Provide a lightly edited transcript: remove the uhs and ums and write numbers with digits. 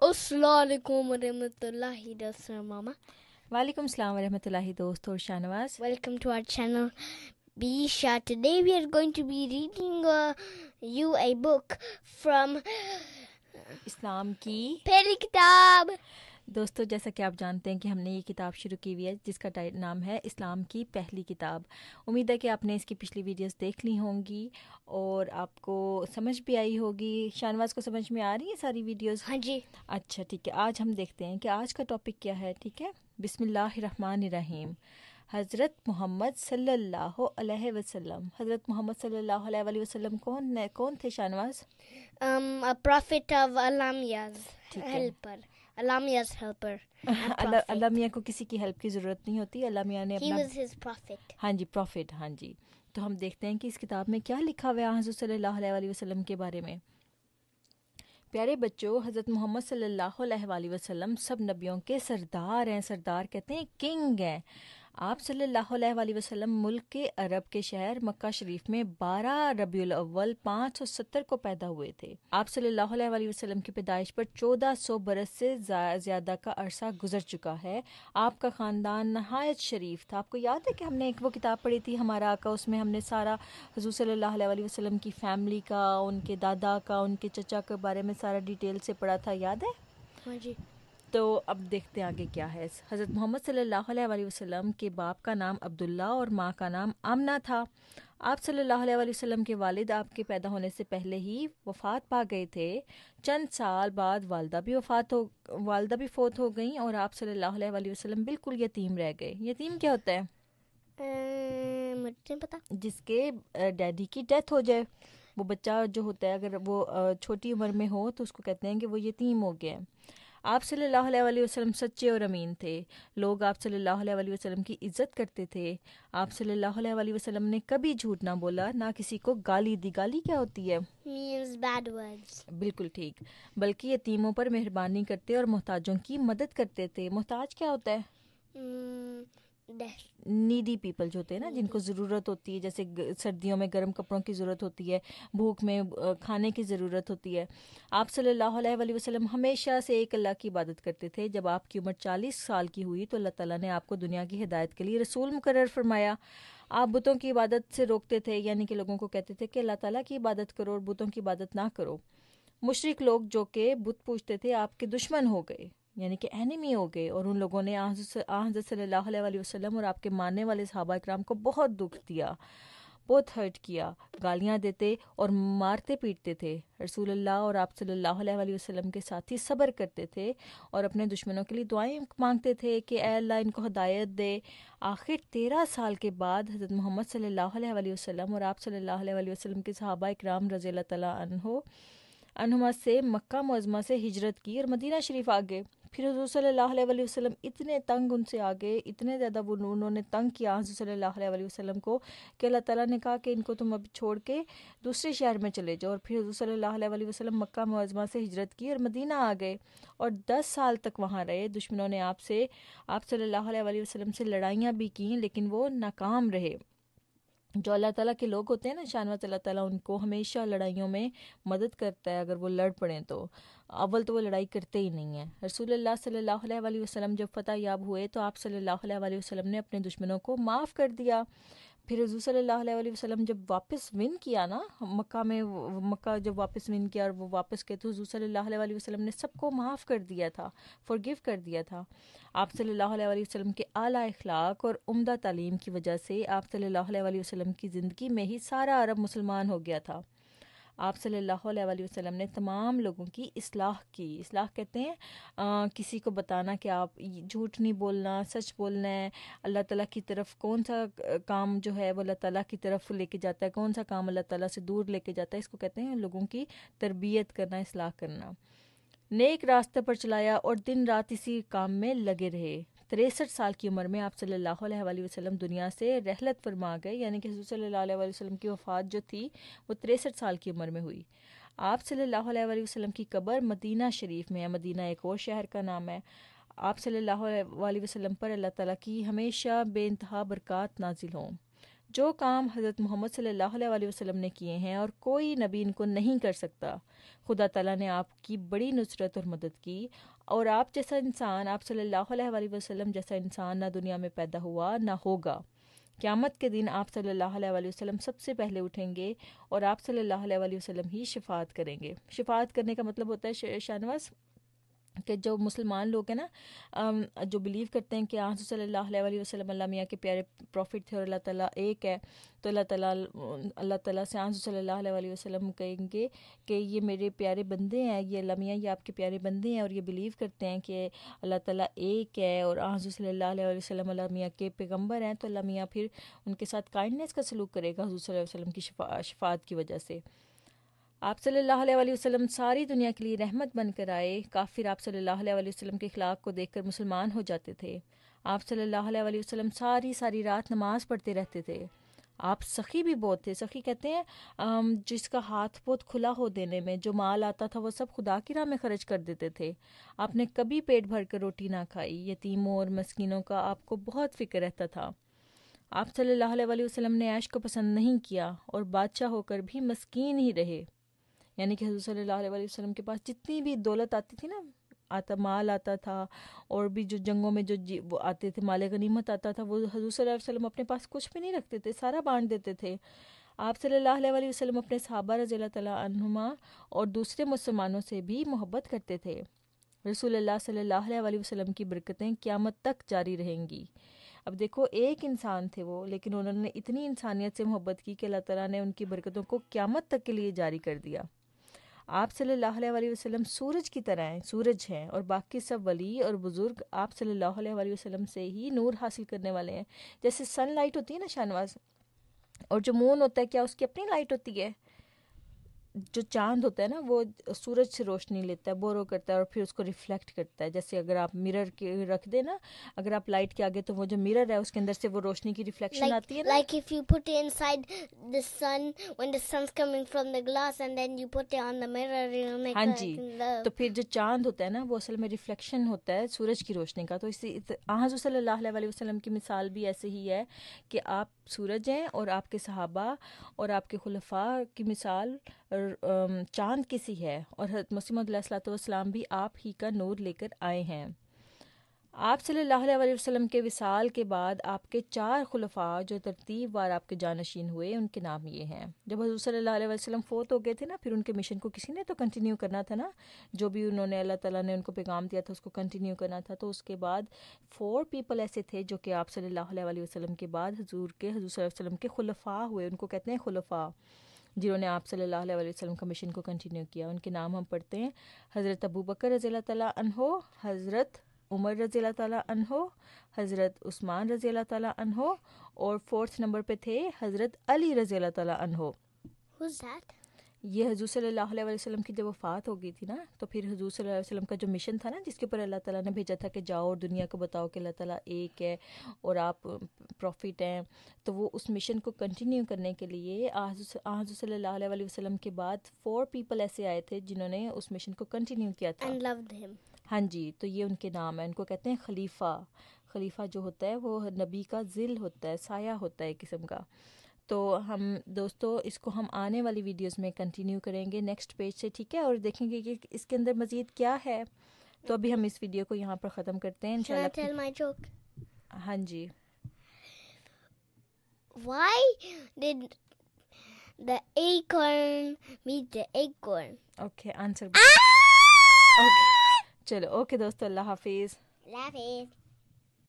السلام علیکم ورحمۃ اللہ دوستوں ماما. وعلیکم السلام ورحمۃ اللہ دوست اور Shahnawaz. Welcome to our channel Bisha. Today we are going to be reading you a book from اسلام کی پہلی کتاب. دوستو، جیسا کہ آپ جانتے ہیں کہ ہم نے یہ کتاب شروع کی ہوئی ہے جس کا نام ہے اسلام کی پہلی کتاب. امید ہے کہ آپ نے اس کی پچھلی ویڈیوز دیکھ لی ہوں گی اور آپ کو سمجھ بھی آئی ہوگی. شاہنواز کو سمجھ میں آ رہی ہے ساری ویڈیوز؟ ہاں جی. اچھا ٹھیک ہے. آج ہم دیکھتے ہیں کہ آج کا ٹاپک کیا ہے. ٹھیک ہے، بسم اللہ الرحمن الرحیم. حضرت محمد صلی اللہ علیہ وسلم. حضرت محمد صلی اللہ علیہ وسلم کون تھے Shahnawaz? A prophet of Alamiya's helper. Alamiya's helper. اللہ میاں کو کسی کی ہیلپ کی ضرورت نہیں ہوتی. اللہ میاں نے He was his prophet. ہاں جی، پروفٹ. ہاں جی، تو ہم دیکھتے ہیں کہ اس کتاب میں کیا لکھا ہوا ہے حضرت صلی اللہ علیہ وسلم کے بارے میں. پیارے بچوں، حضرت محمد صلی اللہ علیہ وسلم سب نبیوں کے سردار ہیں. سردار کہتے ہیں کنگ ہیں. آپ صلی اللہ علیہ وسلم ملک کے عرب کے شہر مکہ شریف میں 12 ربیع الاول 570 کو پیدا ہوئے تھے. آپ صلی اللہ علیہ وسلم کی پیدائش پر 1400 برس سے زیادہ کا عرصہ گزر چکا ہے. آپ کا خاندان نہایت شریف تھا. آپ کو یاد ہے کہ ہم نے ایک وہ کتاب پڑھی تھی ہمارا آقا، اس میں ہم نے سارا حضور صلی اللہ علیہ وسلم کی فیملی کا، ان کے دادا کا، ان کے چچا کے بارے میں سارا ڈیٹیل سے پڑھا تھا، یاد ہے؟ ہاں جی. تو اب دیکھتے ہیں آگے کیا ہے. حضرت محمد صلی اللہ علیہ وسلم کے باپ کا نام عبداللہ اور ماں کا نام آمنہ تھا. آپ صلی اللہ علیہ وسلم کے والد آپ کے پیدا ہونے سے پہلے ہی وفات پا گئے تھے. چند سال بعد والدہ بھی فوت ہو گئیں اور آپ صلی اللہ علیہ وسلم بالکل یتیم رہ گئے. یتیم کیا ہوتا ہے؟ مجھے پتا. جس کے ڈیڈی کی ڈیتھ ہو جائے. وہ بچہ جو ہوتا ہے اگر وہ چھوٹی عمر میں ہو تو اس کو کہتے ہیں کہ وہ یتیم ہو گیا. آپ صلی اللہ علیہ وسلم سچے اور امین تھے. لوگ آپ صلی اللہ علیہ وسلم کی عزت کرتے تھے. آپ صلی اللہ علیہ وسلم نے کبھی جھوٹ نہ بولا، نہ کسی کو گالی دی. گالی کیا ہوتی ہے؟ Means bad words. بالکل ٹھیک. بلکہ یتیموں پر مہربانی کرتے اور محتاجوں کی مدد کرتے تھے. محتاج کیا ہوتا ہے؟ نیڈی پیپل جو ہوتے ہیں نا، جن کو ضرورت ہوتی ہے، جیسے سردیوں میں گرم کپڑوں کی ضرورت ہوتی ہے، بھوک میں کھانے کی ضرورت ہوتی ہے. آپ صلی اللہ علیہ وسلم ہمیشہ سے ایک اللہ کی عبادت کرتے تھے. جب آپ کی عمر 40 سال کی ہوئی تو اللہ تعالیٰ نے آپ کو دنیا کی ہدایت کے لیے رسول مقرر فرمایا. آپ بتوں کی عبادت سے روکتے تھے، یعنی کہ لوگوں کو کہتے تھے کہ اللہ تعالیٰ کی عبادت کرو اور بتوں کی عبادت نہ کرو. مشرک لوگ جو کہ بت پوجتے تھے آپ کے دشمن ہو گئے، یعنی کہ اینیمی ہو گئے، اور ان لوگوں نے حضرت صلی اللہ علیہ وسلم اور آپ کے ماننے والے صحابہ اکرام کو بہت دکھ دیا، بہت ہرٹ کیا. گالیاں دیتے اور مارتے پیٹتے تھے. رسول اللہ اور آپ صلی اللہ علیہ وسلم کے ساتھی صبر کرتے تھے اور اپنے دشمنوں کے لیے دعائیں مانگتے تھے کہ اے اللہ ان کو ہدایت دے. آخر 13 سال کے بعد حضرت محمد صلی اللہ علیہ وسلم اور آپ صلی اللہ علیہ وسلم کے صحابہ اکرام رضی اللہ تعالیٰ عنہما سے مکہ معظمہ سے ہجرت کی اور مدینہ شریف آ گئے. پھر حضور صلی اللہ علیہ وسلم اتنے تنگ ان سے آگے، اتنے زیادہ انہوں نے تنگ کیا حضور صلی اللہ علیہ وسلم کو کہ اللہ تعالیٰ نے کہا کہ ان کو تم اب چھوڑ کے دوسرے شہر میں چلے جاؤ. اور پھر حضور صلی اللہ علیہ وسلم مکہ معظمہ سے ہجرت کی اور مدینہ آ گئے اور 10 سال تک وہاں رہے. دشمنوں نے آپ صلی اللہ علیہ وسلم سے لڑائیاں بھی کیں لیکن وہ ناکام رہے. جو اللہ تعالیٰ کے لوگ ہوتے ہیں نا شانوت، اللہ تعالیٰ ان کو ہمیشہ لڑائیوں میں مدد کرتا ہے. اگر وہ لڑ پڑیں تو اول تو وہ لڑائی کرتے ہی نہیں ہیں. رسول اللہ صلی اللہ علیہ وسلم جب فتح یاب ہوئے تو آپ صلی اللہ علیہ وسلم نے اپنے دشمنوں کو معاف کر دیا. پھر حضور صلی اللہ علیہ وسلم جب واپس ون کیا نا مکہ جب واپس ون کیا اور وہ واپس گئے تو حضور صلی اللہ علیہ وسلم نے سب کو معاف کر دیا تھا، فورگیو کر دیا تھا. آپ صلی اللہ علیہ وسلم کے اعلیٰ اخلاق اور عمدہ تعلیم کی وجہ سے آپ صلی اللہ علیہ وسلم کی زندگی میں ہی سارا عرب مسلمان ہو گیا تھا. آپ صلی اللہ علیہ وسلم نے تمام لوگوں کی اصلاح کی. اصلاح کہتے ہیں کسی کو بتانا کہ آپ جھوٹ نہیں بولنا، سچ بولنا ہے. اللہ تعالیٰ کی طرف کون سا کام جو ہے وہ اللہ تعالیٰ کی طرف لے کے جاتا ہے، کون سا کام اللہ تعالیٰ سے دور لے کے جاتا ہے، اس کو کہتے ہیں لوگوں کی تربیت کرنا، اصلاح کرنا. نیک راستے پر چلایا اور دن رات اسی کام میں لگے رہے. 63 سال کی عمر میں آپ صلی اللہ علیہ وسلم دنیا سے رحلت فرما گئے، یعنی کہ حضور صلی اللہ علیہ وسلم کی وفات جو تھی وہ 63 سال کی عمر میں ہوئی. آپ صلی اللہ علیہ وسلم کی قبر مدینہ شریف میں ہے. مدینہ ایک اور شہر کا نام ہے. آپ صلی اللہ علیہ وسلم پر اللہ تعالیٰ کی ہمیشہ بے انتہا برکات نازل ہوں. جو کام حضرت محمد صلی اللہ علیہ وسلم نے کیے ہیں اور کوئی نبی ان کو نہیں کر سکتا. خدا تعالیٰ نے آپ کی بڑی نصرت اور مدد کی، اور آپ جیسا انسان، آپ صلی اللہ علیہ وسلم جیسا انسان نہ دنیا میں پیدا ہوا نہ ہوگا. قیامت کے دن آپ صلی اللہ علیہ وسلم سب سے پہلے اٹھیں گے اور آپ صلی اللہ علیہ وسلم ہی شفاعت کریں گے. شفاعت کرنے کا مطلب ہوتا ہے شاہنواز کہ جو مسلمان لوگ ہیں نا، جو بلیو کرتے ہیں کہ حضور صلی اللہ علیہ وسلم اللہ میاں کے پیارے پروفٹ تھے اور اللہ تعالیٰ ایک ہے، تو اللہ تعالیٰ سے حضور صلی اللہ علیہ وسلم کہیں گے کہ یہ میرے پیارے بندے ہیں، یہ اللہ میاں یہ آپ کے پیارے بندے ہیں اور یہ بلیو کرتے ہیں کہ اللہ تعالیٰ ایک ہے اور حضور صلی اللہ علیہ وسلم اللہ میاں کے پیغمبر ہیں، تو اللہ میاں پھر ان کے ساتھ کائنڈنس کا سلوک کرے گا حضور صلی اللہ علیہ وسلم کی شفاعت کی وجہ سے. آپ صلی اللہ علیہ وسلم ساری دنیا کے لیے رحمت بن کر آئے. کافر آپ صلی اللہ علیہ وسلم کے اخلاق کو دیکھ کر مسلمان ہو جاتے تھے. آپ صلی اللہ علیہ وسلم ساری رات نماز پڑھتے رہتے تھے. آپ سخی بھی بہت تھے. سخی کہتے ہیں جس کا ہاتھ بہت کھلا ہو دینے میں، جو مال آتا تھا وہ سب خدا کی راہ میں خرچ کر دیتے تھے. آپ نے کبھی پیٹ بھر کر روٹی نہ کھائی. یتیموں اور مسکینوں کا آپ کو بہت فکر رہتا تھا. آپ صلی اللہ علیہ وسلم نے عیش کو پسند نہیں کیا اور بادشاہ ہو کر بھی مسکین ہی رہے. یعنی کہ حضور صلی اللہ علیہ وسلم کے پاس جتنی بھی دولت آتی تھی نا، مال آتا تھا اور بھی جو جنگوں میں جو وہ آتے تھے، مال غنیمت آتا تھا، وہ حضور صلی اللہ علیہ وسلم اپنے پاس کچھ بھی نہیں رکھتے تھے، سارا بانٹ دیتے تھے. آپ صلی اللہ علیہ وسلم اپنے صحابہ رضی اللہ تعالیٰ عنہما اور دوسرے مسلمانوں سے بھی محبت کرتے تھے. رسول اللہ صلی اللہ علیہ وسلم کی برکتیں قیامت تک جاری رہیں گی. اب دیکھو، ایک انسان تھے وہ، لیکن انہوں نے اتنی انسانیت سے محبت کی کہ اللہ تعالیٰ نے ان کی برکتوں کو قیامت تک کے لیے جاری کر دیا. آپ صلی اللہ علیہ وسلم سورج کی طرح ہیں، سورج ہیں، اور باقی سب ولی اور بزرگ آپ صلی اللہ علیہ وسلم سے ہی نور حاصل کرنے والے ہیں. جیسے سن لائٹ ہوتی ہے نا شاہنواز، اور جو مون ہوتا ہے، کیا اس کی اپنی لائٹ ہوتی ہے؟ جو چاند ہوتا ہے نا، وہ سورج سے روشنی لیتا ہے، بورو کرتا ہے اور پھر اس کو ریفلیکٹ کرتا ہے. جیسے اگر آپ مرر کے رکھ دیں نا، اگر آپ لائٹ کے آگے، تو وہ جو مرر ہے اس کے اندر سے وہ روشنی کی ریفلیکشن آتی ہے نا. Like if you put it inside the sun, when the sun's coming from the glass and then you put it on the mirror, it'll make ہاں like جی، the... تو پھر جو چاند ہوتا ہے نا، وہ اصل میں ریفلیکشن ہوتا ہے سورج کی روشنی کا. تو اسی حضور صلی اللہ علیہ وسلم کی مثال بھی ایسے ہی ہے کہ آپ سورج ہیں اور آپ کے صحابہ اور آپ کے خلفاء کی مثال چاند کی سی ہے، اور حضرت مسیح موعود علیہ الصلوۃ والسلام بھی آپ ہی کا نور لے کر آئے ہیں. آپ صلی اللہ علیہ وسلم کے وصال کے بعد آپ کے 4 خلفاء جو ترتیب وار آپ کے جانشین ہوئے، ان کے نام یہ ہیں. جب حضور صلی اللہ علیہ وسلم فوت ہو گئے تھے نا، پھر ان کے مشن کو کسی نے تو کنٹینیو کرنا تھا نا، جو بھی انہوں نے، اللہ تعالیٰ نے ان کو پیغام دیا تھا، اس کو کنٹینیو کرنا تھا. تو اس کے بعد 4 پیپل ایسے تھے جو کہ آپ صلی اللہ علیہ وسلم کے بعد حضور صلی اللہ علیہ وسلم کے خلفاء ہوئے. ان کو کہتے ہیں خلفاء، جنہوں نے آپ صلی اللہ علیہ وسلم کا مشن کو کنٹینیو کیا. ان کے نام ہم پڑھتے ہیں: حضرت ابوبکر رضی اللہ تعالیٰ عنہ، حضرت عمر رضی اللہ تعالیٰ عنہ، حضرت عثمان رضی اللہ تعالیٰ عنہ، اور 4 نمبر پہ تھے حضرت علی رضی اللہ تعالیٰ عنہ. Who's that? یہ حضور صلی اللہ علیہ وسلم کی جب وفات ہو گئی تھی نا، تو پھر حضور صلی اللہ علیہ وسلم کا جو مشن تھا نا، جس کے اوپر اللہ تعالیٰ نے بھیجا تھا کہ جاؤ اور دنیا کو بتاؤ کہ اللہ تعالیٰ ایک ہے اور آپ پروفٹ ہیں، تو وہ اس مشن کو کنٹینیو کرنے کے لیے حضور صلی اللہ علیہ وسلم کے بعد 4 پیپل ایسے آئے تھے جنہوں نے اس مشن کو کنٹینیو کیا تھا. And loved him. ہاں جی، تو یہ ان کے نام ہیں. ان کو کہتے ہیں خلیفہ. خلیفہ جو ہوتا ہے وہ نبی کا ظل ہوتا ہے، سایہ ہوتا ہے ایک قسم کا. تو ہم دوستو اس کو ہم آنے والی ویڈیوز میں کنٹینیو کریں گے نیکسٹ پیج سے، ٹھیک ہے، اور دیکھیں گے کہ اس کے اندر مزید کیا ہے. تو ابھی ہم اس ویڈیو کو یہاں پر ختم کرتے ہیں Can I tell my joke? ہاں جی. Why did the acorn meet the acorn? Okay, answer okay, چلو اوکے دوستو، اللہ حافظ. Laugh it.